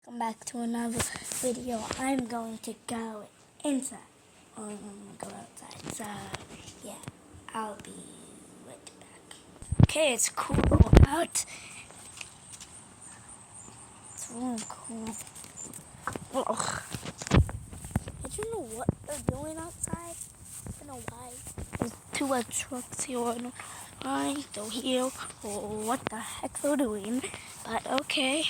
welcome back to another video. I'm going to go inside. I'm going to go outside. So, yeah, I'll be right back. Okay, it's cool out. It's really cool. Ugh. I don't know what they're doing outside. I don't know why. There's two trucks here. I don't know why they're here or what the heck they're doing. But okay.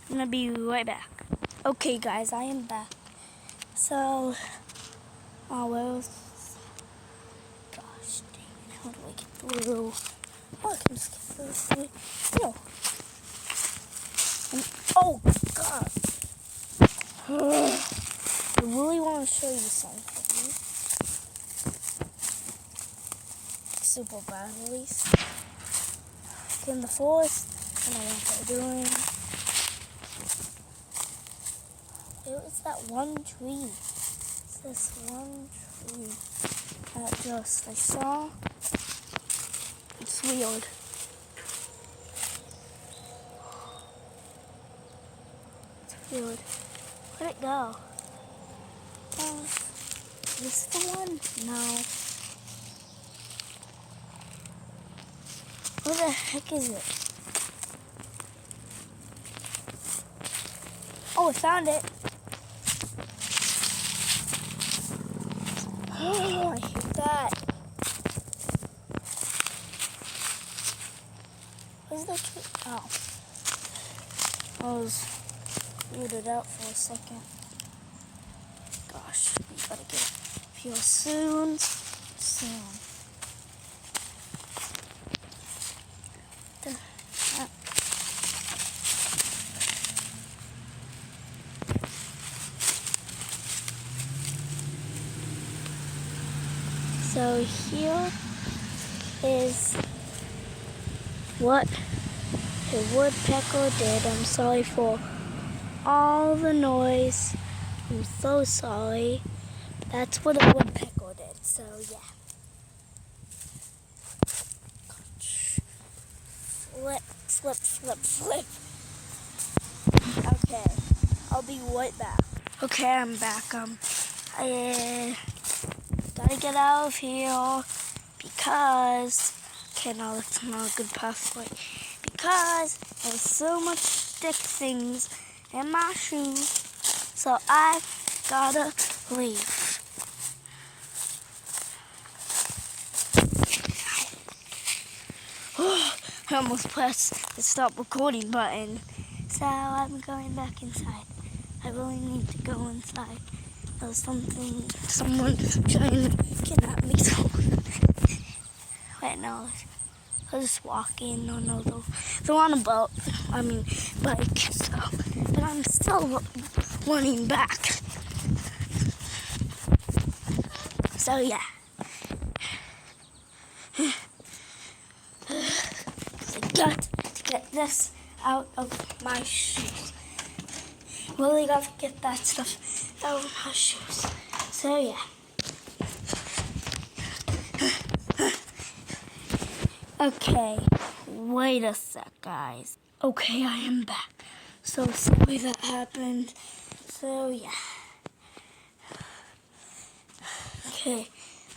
I'm gonna be right back. Okay, guys, I am back. So, well, gosh dang it, how do I get through? Oh, I can skip through. No. Oh, God. I really want to show you something. Super bad, at least. In the forest, I don't know what they're doing. It was that one tree. It's this one tree that I saw. It's weird. It's weird. Where'd it go? Is this the one? No. Where the heck is it? Oh, I found it. Oh, I hate that. Where's the tree? Oh. I was weirded out for a second. Gosh, we gotta get up here soon. So here is what a woodpecker did. I'm sorry for all the noise. I'm so sorry. That's what a woodpecker did. So yeah. Flip, flip, flip, flip. Okay, I'll be right back. Okay, I'm back. I gotta get out of here because no, that's not a good pathway. Because there's so much stick things in my shoes, so I gotta leave. I almost pressed the stop recording button, so I'm going back inside. I really need to go inside. There's someone trying to kidnap me. Wait, no, they're just walking. No, they're on a boat. Bike. So, but I'm still running back. So yeah. I got to get this out of my shoes. Really got to get that stuff out of my shoes. So yeah. Okay, wait a sec, guys. Okay, I am back. So sorry that happened. So yeah. Okay,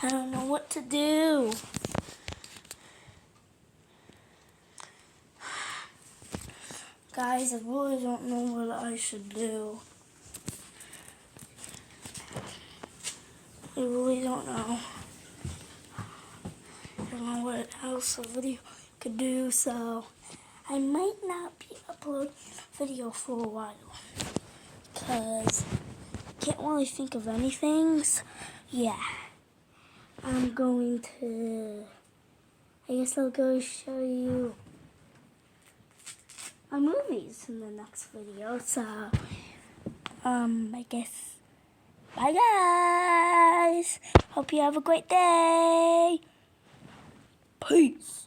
I don't know what to do. Guys, I really don't know what I should do. I really don't know. I don't know what else a video could do, so I might not be uploading a video for a while. Because I can't really think of anything. So yeah. I'm going to, I guess I'll go show you my movies in the next video. So, I guess, bye guys. Hope you have a great day. Peace.